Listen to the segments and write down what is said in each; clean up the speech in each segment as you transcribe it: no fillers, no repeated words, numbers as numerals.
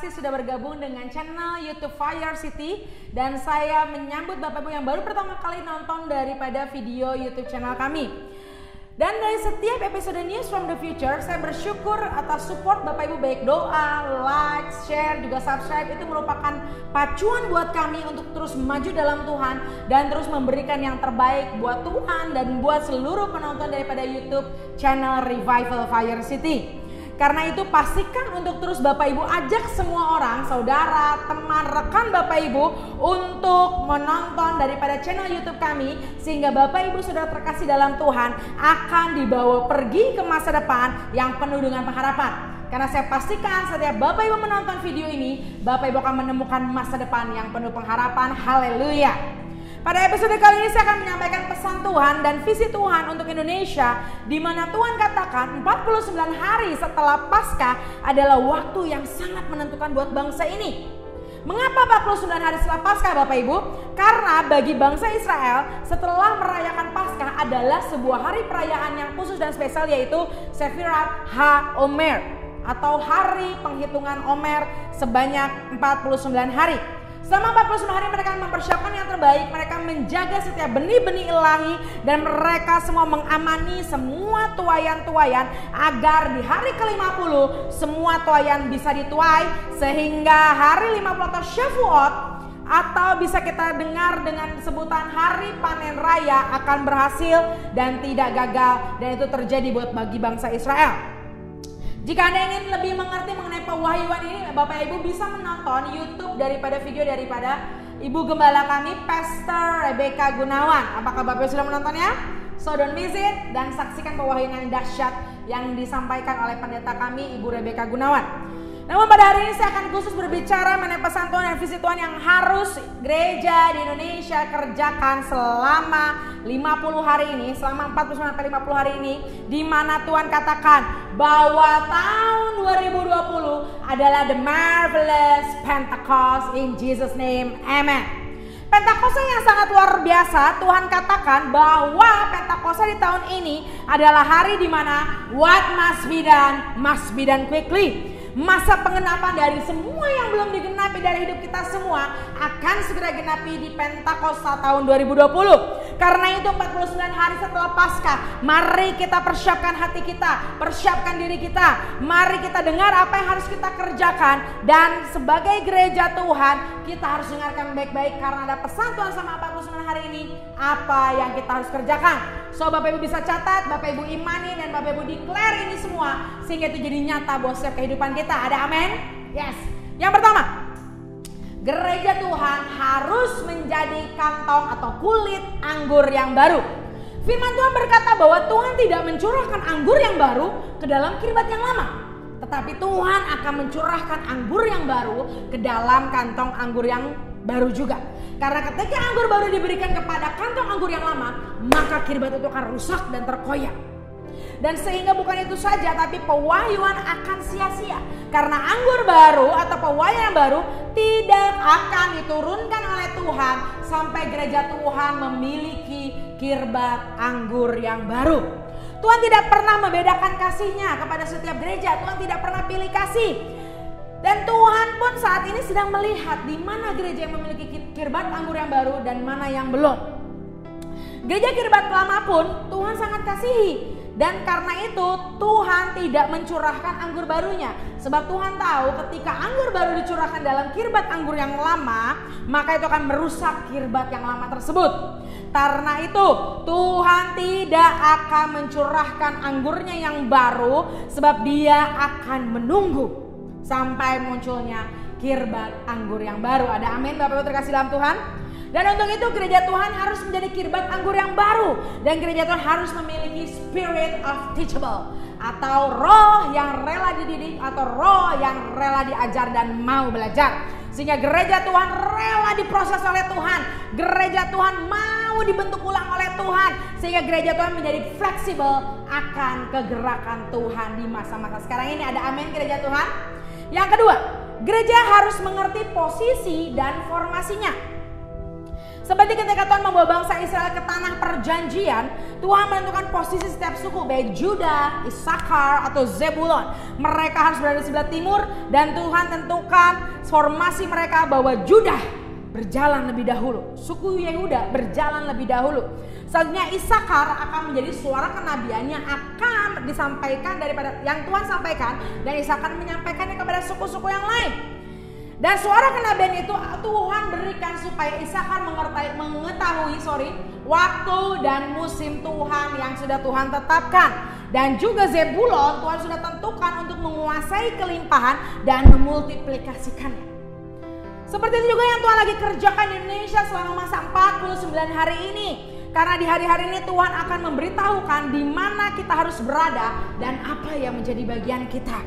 kasih sudah bergabung dengan channel YouTube Fire City. Dan saya menyambut Bapak Ibu yang baru pertama kali nonton daripada video YouTube channel kami. Dan dari setiap episode News from the Future, saya bersyukur atas support Bapak Ibu, baik doa, like, share, juga subscribe. Itu merupakan pacuan buat kami untuk terus maju dalam Tuhan dan terus memberikan yang terbaik buat Tuhan dan buat seluruh penonton daripada YouTube channel Revival Fire City. Karena itu pastikan untuk terus Bapak Ibu ajak semua orang, saudara, teman, rekan Bapak Ibu untuk menonton daripada channel YouTube kami. Sehingga Bapak Ibu sudah terkasih dalam Tuhan akan dibawa pergi ke masa depan yang penuh dengan pengharapan. Karena saya pastikan setiap Bapak Ibu menonton video ini, Bapak Ibu akan menemukan masa depan yang penuh pengharapan. Haleluya. Pada episode kali ini saya akan menyampaikan pesan Tuhan dan visi Tuhan untuk Indonesia, di mana Tuhan katakan 49 hari setelah Paskah adalah waktu yang sangat menentukan buat bangsa ini. Mengapa 49 hari setelah Paskah Bapak Ibu? Karena bagi bangsa Israel setelah merayakan Paskah adalah sebuah hari perayaan yang khusus dan spesial, yaitu Sefirat HaOmer atau hari penghitungan Omer sebanyak 49 hari. Selama 49 hari mereka mempersiapkan yang terbaik, mereka menjaga setiap benih-benih ilahi dan mereka semua mengamani semua tuayan-tuayan agar di hari ke-50 semua tuayan bisa dituai, sehingga hari 50 atau Shavuot atau bisa kita dengar dengan sebutan hari panen raya akan berhasil dan tidak gagal, dan itu terjadi buat bagi bangsa Israel. Jika Anda ingin lebih mengerti mengenai pewahyuan ini, Bapak Ibu bisa menonton YouTube daripada video daripada Ibu Gembala kami, Pastor Rebecca Gunawan. Apakah Bapak Ibu sudah menontonnya? So don't miss it dan saksikan pewahyuan yang dahsyat yang disampaikan oleh pendeta kami, Ibu Rebecca Gunawan. Namun pada hari ini saya akan khusus berbicara mengenai pesan Tuhan dan visi Tuhan yang harus gereja di Indonesia kerjakan selama 50 hari ini, selama 49 50 hari ini, di mana Tuhan katakan bahwa tahun 2020 adalah the marvelous Pentecost in Jesus name, amen. Pentakosta yang sangat luar biasa. Tuhan katakan bahwa Pentakosta di tahun ini adalah hari di mana what must be done quickly. Masa pengenapan dari semua yang belum digenapi dari hidup kita semua akan segera genapi di Pentakosta tahun 2020. Karena itu 49 hari setelah Paskah, mari kita persiapkan hati kita, persiapkan diri kita. Mari kita dengar apa yang harus kita kerjakan, dan sebagai gereja Tuhan kita harus dengarkan baik-baik karena ada pesan Tuhan sama 49 hari ini apa yang kita harus kerjakan. So Bapak Ibu bisa catat, Bapak Ibu imani, dan Bapak Ibu declare ini semua sehingga itu jadi nyata buat setiap kehidupan kita. Ada amin? Yes. Yang pertama, gereja Tuhan harus menjadi kantong atau kulit anggur yang baru. Firman Tuhan berkata bahwa Tuhan tidak mencurahkan anggur yang baru ke dalam kirbat yang lama, tetapi Tuhan akan mencurahkan anggur yang baru ke dalam kantong anggur yang baru juga. Karena ketika anggur baru diberikan kepada kantong anggur yang lama, maka kirbat itu akan rusak dan terkoyak. Dan sehingga bukan itu saja, tapi pewahyuan akan sia-sia. Karena anggur baru atau pewahyuan yang baru tidak akan diturunkan oleh Tuhan sampai gereja Tuhan memiliki kirbat anggur yang baru. Tuhan tidak pernah membedakan kasihnya kepada setiap gereja. Tuhan tidak pernah pilih kasih. Dan Tuhan pun saat ini sedang melihat di mana gereja yang memiliki kirbat anggur yang baru dan mana yang belum. Gereja kirbat lama pun Tuhan sangat kasihi. Dan karena itu Tuhan tidak mencurahkan anggur barunya. Sebab Tuhan tahu ketika anggur baru dicurahkan dalam kirbat anggur yang lama, maka itu akan merusak kirbat yang lama tersebut. Karena itu Tuhan tidak akan mencurahkan anggurnya yang baru, sebab Dia akan menunggu sampai munculnya kirbat anggur yang baru. Ada amin Bapak Ibu terkasih dalam Tuhan? Dan untuk itu gereja Tuhan harus menjadi kirbat anggur yang baru. Dan gereja Tuhan harus memiliki spirit of teachable, atau roh yang rela dididik, atau roh yang rela diajar dan mau belajar. Sehingga gereja Tuhan rela diproses oleh Tuhan. Gereja Tuhan mau dibentuk ulang oleh Tuhan. Sehingga gereja Tuhan menjadi fleksibel akan kegerakan Tuhan di masa-masa sekarang ini. Ada amin gereja Tuhan? Yang kedua, gereja harus mengerti posisi dan formasinya. Seperti ketika Tuhan membawa bangsa Israel ke tanah perjanjian, Tuhan menentukan posisi setiap suku, baik Juda, Isakar atau Zebulon. Mereka harus berada di sebelah timur, dan Tuhan tentukan formasi mereka bahwa Juda berjalan lebih dahulu, suku Yehuda berjalan lebih dahulu. Selanjutnya Isakar akan menjadi suara kenabian yang akan disampaikan daripada yang Tuhan sampaikan, dan Isakar menyampaikannya kepada suku-suku yang lain. Dan suara kenabian itu Tuhan berikan supaya Isakar mengetahui waktu dan musim Tuhan yang sudah Tuhan tetapkan. Dan juga Zebulon Tuhan sudah tentukan untuk menguasai kelimpahan dan memultiplikasikannya. Seperti itu juga yang Tuhan lagi kerjakan di Indonesia selama masa 49 hari ini. Karena di hari-hari ini Tuhan akan memberitahukan di mana kita harus berada dan apa yang menjadi bagian kita.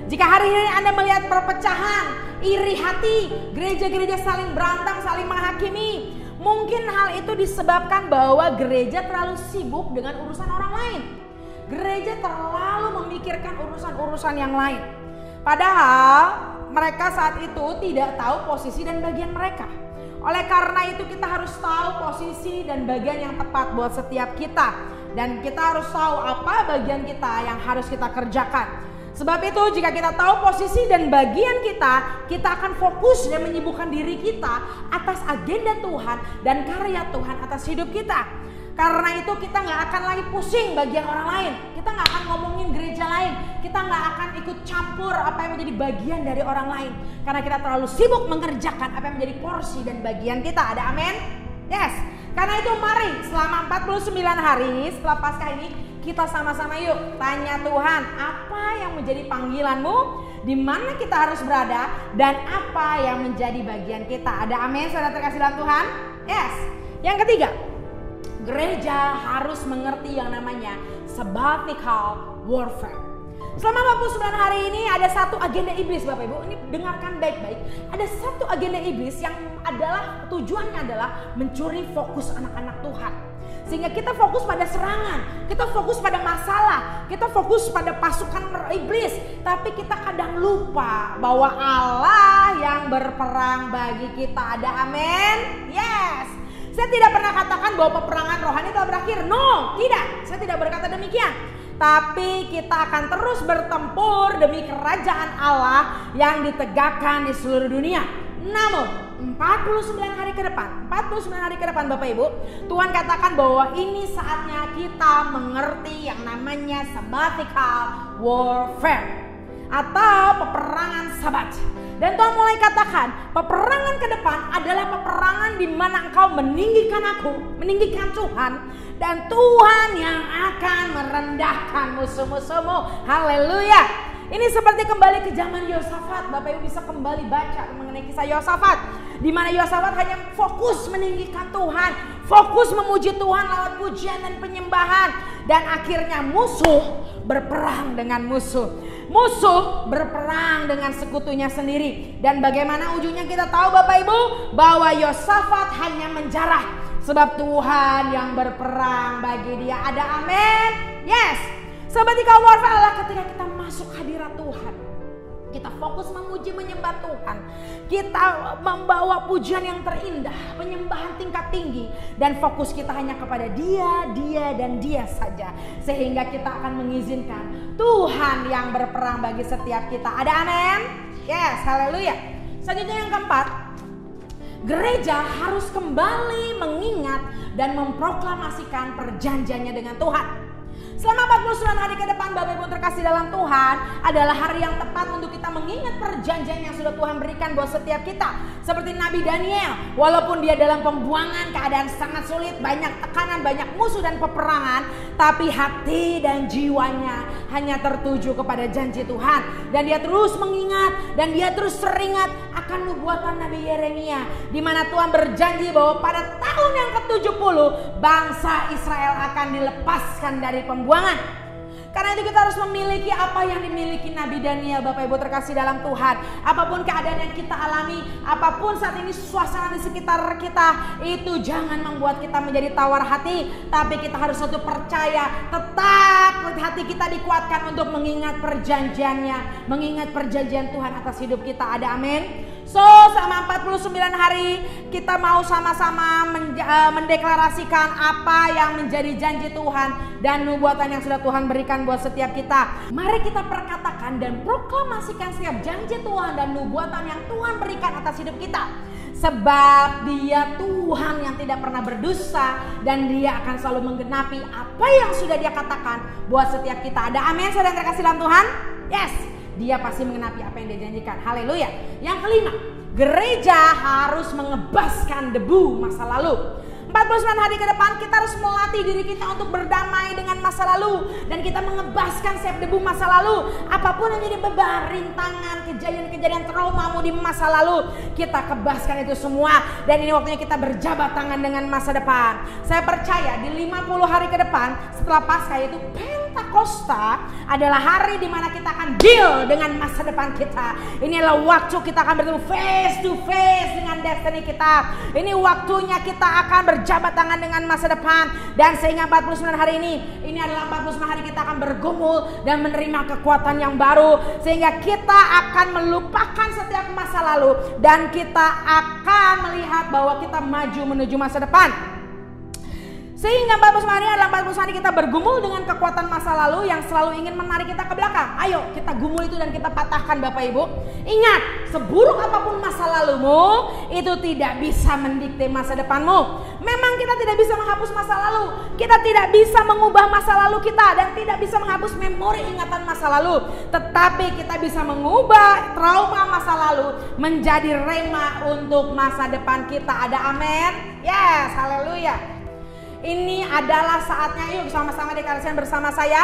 Jika hari ini Anda melihat perpecahan, iri hati, gereja-gereja saling berantem, saling menghakimi, mungkin hal itu disebabkan bahwa gereja terlalu sibuk dengan urusan orang lain. Gereja terlalu memikirkan urusan-urusan yang lain. Padahal mereka saat itu tidak tahu posisi dan bagian mereka. Oleh karena itu kita harus tahu posisi dan bagian yang tepat buat setiap kita. Dan kita harus tahu apa bagian kita yang harus kita kerjakan. Sebab itu jika kita tahu posisi dan bagian kita akan fokus dan menyibukkan diri kita atas agenda Tuhan dan karya Tuhan atas hidup kita. Karena itu kita gak akan lagi pusing bagian orang lain. Kita gak akan ngomongin gereja lain. Kita gak akan ikut campur apa yang menjadi bagian dari orang lain. Karena kita terlalu sibuk mengerjakan apa yang menjadi porsi dan bagian kita. Ada amin? Yes. Karena itu mari selama 49 hari setelah Paskah ini kita sama-sama yuk tanya Tuhan, apa yang menjadi panggilanmu, di mana kita harus berada, dan apa yang menjadi bagian kita. Ada amin saudara terkasih dalam Tuhan? Yes. Yang ketiga, gereja harus mengerti yang namanya sabbatical warfare. Selama 49 hari ini ada satu agenda iblis Bapak Ibu, ini dengarkan baik-baik. Ada satu agenda iblis yang adalah tujuannya adalah mencuri fokus anak-anak Tuhan. Sehingga kita fokus pada serangan, kita fokus pada masalah, kita fokus pada pasukan iblis. Tapi kita kadang lupa bahwa Allah yang berperang bagi kita. Ada amin? Yes. Saya tidak pernah katakan bahwa peperangan rohani telah berakhir. No, tidak. Saya tidak berkata demikian. Tapi kita akan terus bertempur demi kerajaan Allah yang ditegakkan di seluruh dunia. Namun 49 hari ke depan Bapak Ibu, Tuhan katakan bahwa ini saatnya kita mengerti yang namanya sabbatical warfare atau peperangan sabat. Dan Tuhan mulai katakan, peperangan ke depan adalah peperangan di mana engkau meninggikan aku, meninggikan Tuhan, dan Tuhan yang akan merendahkan musuh-musuhmu. Haleluya. Ini seperti kembali ke zaman Yosafat. Bapak Ibu bisa kembali baca mengenai kisah Yosafat, di mana Yosafat hanya fokus meninggikan Tuhan, fokus memuji Tuhan lewat pujian dan penyembahan. Dan akhirnya musuh berperang dengan musuh. Musuh berperang dengan sekutunya sendiri. Dan bagaimana ujungnya kita tahu Bapak Ibu, bahwa Yosafat hanya menjarah. Sebab Tuhan yang berperang bagi dia. Ada amin? Yes. Sabbatical warfare adalah ketika kita masuk hadirat Tuhan. Kita fokus memuji menyembah Tuhan. Kita membawa pujian yang terindah, penyembahan tingkat tinggi. Dan fokus kita hanya kepada dia, dan dia saja. Sehingga kita akan mengizinkan Tuhan yang berperang bagi setiap kita. Ada amin? Yes, haleluya. Selanjutnya yang keempat, gereja harus kembali mengingat dan memproklamasikan perjanjiannya dengan Tuhan. Selama 49 hari ke depan Bapak Ibu terkasih dalam Tuhan adalah hari yang tepat untuk kita mengingat perjanjian yang sudah Tuhan berikan buat setiap kita. Seperti Nabi Daniel, walaupun dia dalam pembuangan, keadaan sangat sulit, banyak tekanan, banyak musuh dan peperangan, tapi hati dan jiwanya hanya tertuju kepada janji Tuhan. Dan dia terus mengingat dan dia terus teringat akan nubuatan Nabi Yeremia, di mana Tuhan berjanji bahwa pada tahun yang ke-70 bangsa Israel akan dilepaskan dari pembuangan. Karena itu kita harus memiliki apa yang dimiliki Nabi Daniel Bapak Ibu terkasih dalam Tuhan. Apapun keadaan yang kita alami, apapun saat ini suasana di sekitar kita, itu jangan membuat kita menjadi tawar hati. Tapi kita harus satu percaya, tetap hati kita dikuatkan untuk mengingat perjanjiannya, mengingat perjanjian Tuhan atas hidup kita. Ada amin? So selama 49 hari kita mau sama-sama mendeklarasikan apa yang menjadi janji Tuhan dan nubuatan yang sudah Tuhan berikan buat setiap kita. Mari kita perkatakan dan proklamasikan setiap janji Tuhan dan nubuatan yang Tuhan berikan atas hidup kita. Sebab Dia Tuhan yang tidak pernah berdosa dan Dia akan selalu menggenapi apa yang sudah Dia katakan buat setiap kita. Ada amin saudara yang terkasih dalam Tuhan? Yes. Dia pasti mengenapi apa yang Dia janjikan. Haleluya. Yang kelima, gereja harus mengebaskan debu masa lalu. 49 hari ke depan kita harus melatih diri kita untuk berdamai dengan masa lalu. Dan kita mengebaskan setiap debu masa lalu. Apapun yang jadi beban, rintangan, kejadian-kejadian traumamu di masa lalu, kita kebaskan itu semua. Dan ini waktunya kita berjabat tangan dengan masa depan. Saya percaya di 50 hari ke depan setelah Paskah, yaitu Pentakosta, adalah hari dimana kita akan deal dengan masa depan kita. Ini adalah waktu kita akan bertemu face to face dengan destiny kita. Ini waktunya kita akan berjabat tangan dengan masa depan. Dan sehingga 49 hari ini adalah 49 hari kita akan bergumul dan menerima kekuatan yang baru. Sehingga kita akan melupakan setiap masa lalu dan kita akan melihat bahwa kita maju menuju masa depan. Sehingga 49 hari adalah 49 hari kita bergumul dengan kekuatan masa lalu yang selalu ingin menarik kita ke belakang. Ayo kita gumul itu dan kita patahkan Bapak Ibu. Ingat, seburuk apapun masa lalumu, itu tidak bisa mendikte masa depanmu. Memang kita tidak bisa menghapus masa lalu. Kita tidak bisa mengubah masa lalu kita dan tidak bisa menghapus memori ingatan masa lalu. Tetapi kita bisa mengubah trauma masa lalu menjadi rema untuk masa depan kita. Ada amin? Yes, haleluya. Ini adalah saatnya, yuk sama-sama deklarasikan bersama saya.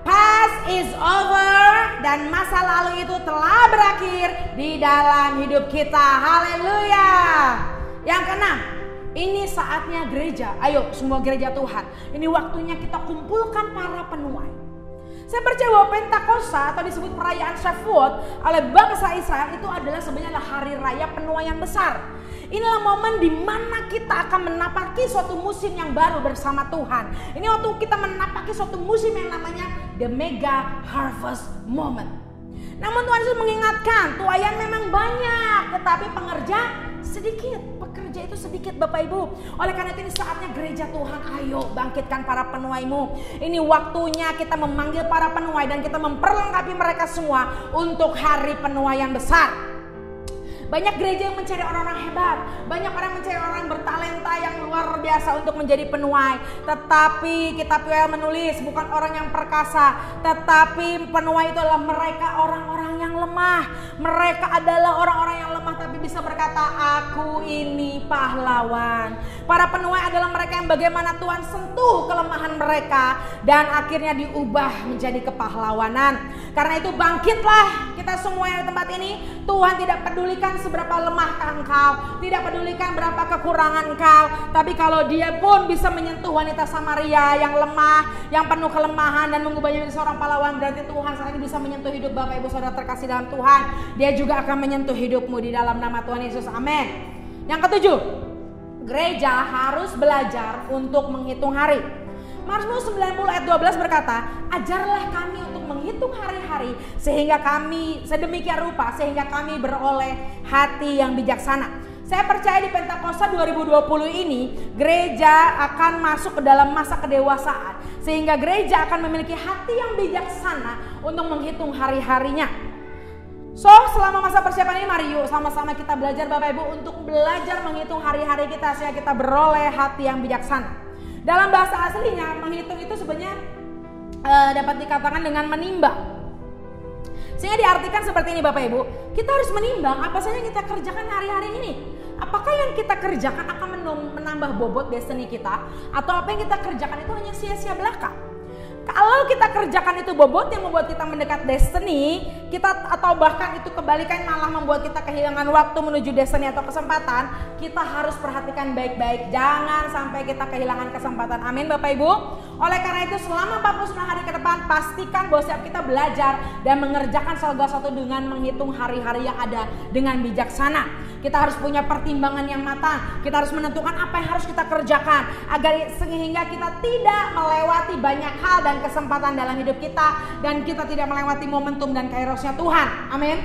Past is over dan masa lalu itu telah berakhir di dalam hidup kita. Haleluya. Yang keenam, ini saatnya gereja. Ayo semua gereja Tuhan. Ini waktunya kita kumpulkan para penuai. Saya percaya bahwa Pentakosta atau disebut perayaan Shavuot oleh bangsa Israel itu adalah sebenarnya hari raya penuaian besar. Inilah momen di mana kita akan menapaki suatu musim yang baru bersama Tuhan. Ini waktu kita menapaki suatu musim yang namanya The Mega Harvest Moment. Namun Tuhan Yesus mengingatkan, tuaian memang banyak, tetapi pengerja sedikit. Pekerja itu sedikit Bapak Ibu. Oleh karena itu ini saatnya gereja Tuhan, ayo bangkitkan para penuaimu. Ini waktunya kita memanggil para penuai dan kita memperlengkapi mereka semua untuk hari penuaian besar. Banyak gereja yang mencari orang-orang hebat. Banyak orang mencari orang bertalenta yang luar biasa untuk menjadi penuai. Tetapi kitab Yoel menulis bukan orang yang perkasa. Tetapi penuai itu adalah mereka orang-orang yang lemah. Mereka adalah orang-orang yang lemah tapi bisa berkata, aku ini pahlawan. Para penuai adalah mereka yang bagaimana Tuhan sentuh kelemahan mereka. Dan akhirnya diubah menjadi kepahlawanan. Karena itu bangkitlah kita semua yang di tempat ini. Tuhan tidak pedulikan seberapa lemahkah engkau, tidak pedulikan berapa kekurangan engkau, tapi kalau Dia pun bisa menyentuh wanita Samaria yang lemah, yang penuh kelemahan dan mengubahnya menjadi seorang pahlawan, berarti Tuhan saat ini bisa menyentuh hidup Bapak Ibu Saudara terkasih dalam Tuhan. Dia juga akan menyentuh hidupmu di dalam nama Tuhan Yesus. Amin. Yang ketujuh, gereja harus belajar untuk menghitung hari. Mazmur 90 ayat 12 berkata, ajarlah kami untuk menghitung hari-hari sehingga kami sedemikian rupa sehingga kami beroleh hati yang bijaksana. Saya percaya di Pentakosta 2020 ini gereja akan masuk ke dalam masa kedewasaan sehingga gereja akan memiliki hati yang bijaksana untuk menghitung hari-harinya. So selama masa persiapan ini mari yuk sama-sama kita belajar Bapak Ibu untuk belajar menghitung hari-hari kita sehingga kita beroleh hati yang bijaksana. Dalam bahasa aslinya menghitung itu sebenarnya dapat dikatakan dengan menimbang. Sehingga diartikan seperti ini Bapak Ibu, kita harus menimbang apa saja yang kita kerjakan hari-hari ini. Apakah yang kita kerjakan akan menambah bobot destiny kita, atau apa yang kita kerjakan itu hanya sia-sia belaka? Kalau kita kerjakan itu bobot yang membuat kita mendekat destiny kita, atau bahkan itu kebalikan malah membuat kita kehilangan waktu menuju destiny atau kesempatan, kita harus perhatikan baik-baik. Jangan sampai kita kehilangan kesempatan. Amin Bapak Ibu. Oleh karena itu selama 49 hari ke depan pastikan bahwa setiap kita belajar dan mengerjakan segala sesuatu dengan menghitung hari-hari yang ada dengan bijaksana. Kita harus punya pertimbangan yang matang. Kita harus menentukan apa yang harus kita kerjakan agar sehingga kita tidak melewati banyak hal dan kesempatan dalam hidup kita dan kita tidak melewati momentum dan kairosnya Tuhan. Amin.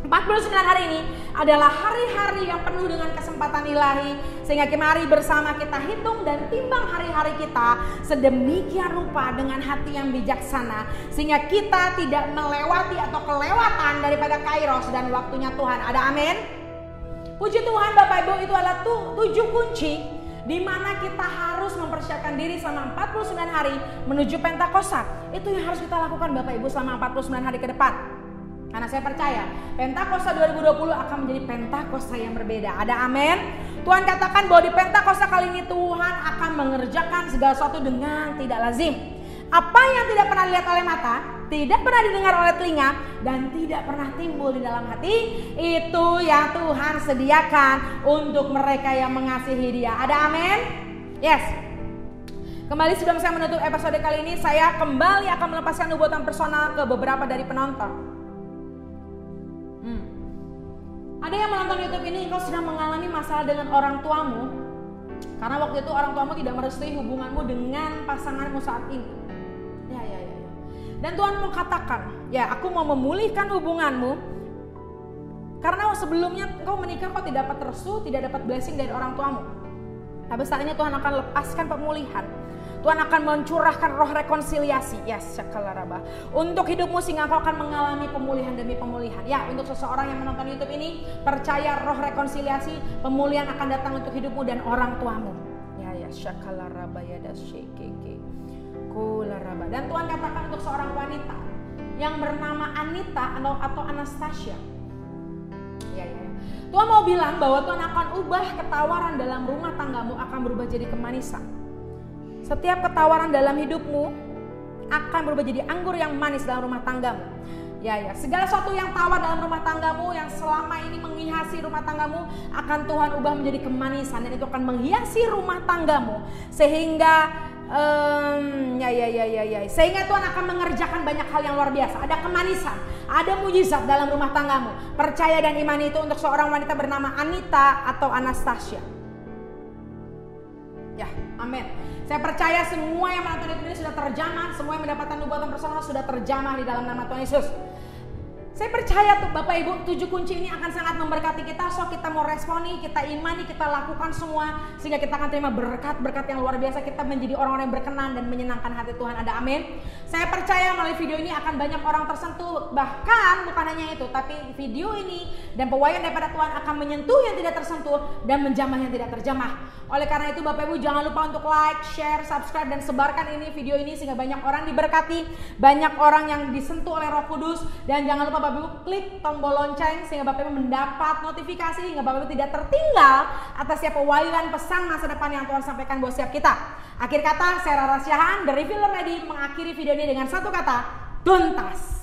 49 49 hari ini adalah hari-hari yang penuh dengan kesempatan ilahi, sehingga mari bersama kita hitung dan timbang hari-hari kita sedemikian rupa dengan hati yang bijaksana, sehingga kita tidak melewati atau kelewatan daripada kairos dan waktunya Tuhan. Ada amin? Puji Tuhan Bapak Ibu, itu adalah 7 kunci di mana kita harus mempersiapkan diri selama 49 hari menuju Pentakosta. Itu yang harus kita lakukan Bapak Ibu selama 49 hari ke depan. Karena saya percaya Pentakosta 2020 akan menjadi Pentakosta yang berbeda. Ada amin? Tuhan katakan bahwa di Pentakosta kali ini Tuhan akan mengerjakan segala sesuatu dengan tidak lazim. Apa yang tidak pernah dilihat oleh mata, tidak pernah didengar oleh telinga, dan tidak pernah timbul di dalam hati, itu yang Tuhan sediakan untuk mereka yang mengasihi Dia. Ada amin? Yes. Kembali sebelum saya menutup episode kali ini, saya kembali akan melepaskan nubuatan personal ke beberapa dari penonton. Ada yang menonton YouTube ini, engkau sedang mengalami masalah dengan orang tuamu karena waktu itu orang tuamu tidak merestui hubunganmu dengan pasanganmu saat ini. Ya. Dan Tuhan mau katakan, ya aku mau memulihkan hubunganmu karena sebelumnya engkau menikah kau tidak dapat restu, tidak dapat blessing dari orang tuamu. Tapi saat ini Tuhan akan lepaskan pemulihan. Tuhan akan mencurahkan roh rekonsiliasi, yes, syakalaraba, untuk hidupmu sehingga kau akan mengalami pemulihan demi pemulihan. Ya, untuk seseorang yang menonton YouTube ini, percaya roh rekonsiliasi, pemulihan akan datang untuk hidupmu dan orang tuamu. Ya, syakalaraba ya dasyekeke, kularaba. Dan Tuhan katakan untuk seorang wanita yang bernama Anita atau Anastasia. Ya. Tuhan mau bilang bahwa Tuhan akan ubah ketawaran dalam rumah tanggamu akan berubah jadi kemanisan. Setiap ketawaran dalam hidupmu akan berubah jadi anggur yang manis dalam rumah tanggamu. Ya. Segala sesuatu yang tawar dalam rumah tanggamu yang selama ini menghiasi rumah tanggamu akan Tuhan ubah menjadi kemanisan, dan itu akan menghiasi rumah tanggamu sehingga sehingga Tuhan akan mengerjakan banyak hal yang luar biasa. Ada kemanisan, ada mujizat dalam rumah tanggamu. Percaya dan imani itu untuk seorang wanita bernama Anita atau Anastasia. Ya, amin. Saya percaya semua yang menonton ini sudah terjamah, semua yang mendapatkan nubuatan personal sudah terjamah di dalam nama Tuhan Yesus. Saya percaya tuh Bapak Ibu, 7 kunci ini akan sangat memberkati kita. So kita mau responi, kita imani, kita lakukan semua sehingga kita akan terima berkat-berkat yang luar biasa. Kita menjadi orang-orang yang berkenan dan menyenangkan hati Tuhan. Ada amin. Saya percaya melalui video ini akan banyak orang tersentuh. Bahkan bukan hanya itu, tapi video ini dan pewahyuan daripada Tuhan akan menyentuh yang tidak tersentuh dan menjamah yang tidak terjamah. Oleh karena itu Bapak Ibu jangan lupa untuk like, share, subscribe dan sebarkan video ini sehingga banyak orang diberkati, banyak orang yang disentuh oleh Roh Kudus. Dan jangan lupa Bapak Ibu klik tombol lonceng sehingga Bapak Ibu mendapat notifikasi hingga Bapak Ibu tidak tertinggal atas setiap pewahyuan pesan masa depan yang Tuhan sampaikan buat setiap kita. Akhir kata, saya Rara Syahan dari Revealer Lady mengakhiri video ini dengan satu kata, tuntas.